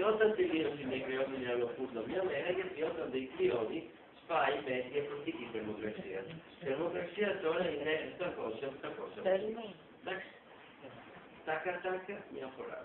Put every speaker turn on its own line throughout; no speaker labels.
Όταν τελείωσαν οι κρυώνοι αλλοπούτο μια μέρα, γιατί όταν δεν κρυώνει, σπάει με διαφορετική θερμοκρασία. Η θερμοκρασία τώρα είναι 700-800. Εντάξει. Τάκα, μια φορά.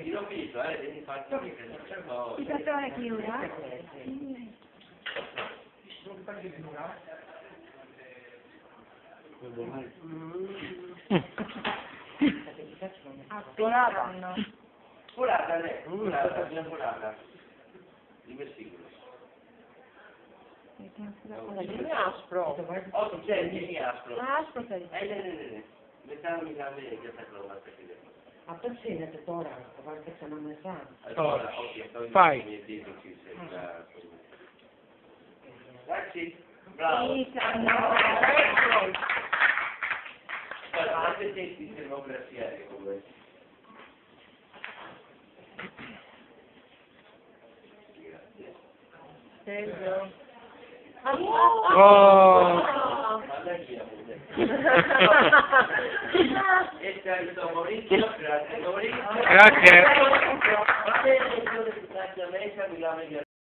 Io ho visto, devi farti
il cartone chiusa?
Spolata, spolata, ben spolata. Di versicolo.
Vieni aspro.
Oh, c'è, vieni aspro.
Aspro sei.
Metà mi dà bene che sta provata qui dentro.
A persone che ora, qualche se non ne sa.
Allora, ok,
fai.
Grazie, bravo. Guarda, anche te di democrazia è come.
Sergio.
Oh!
E ciao Maurizio, grazie Maurizio.
Grazie.
Grazie a me,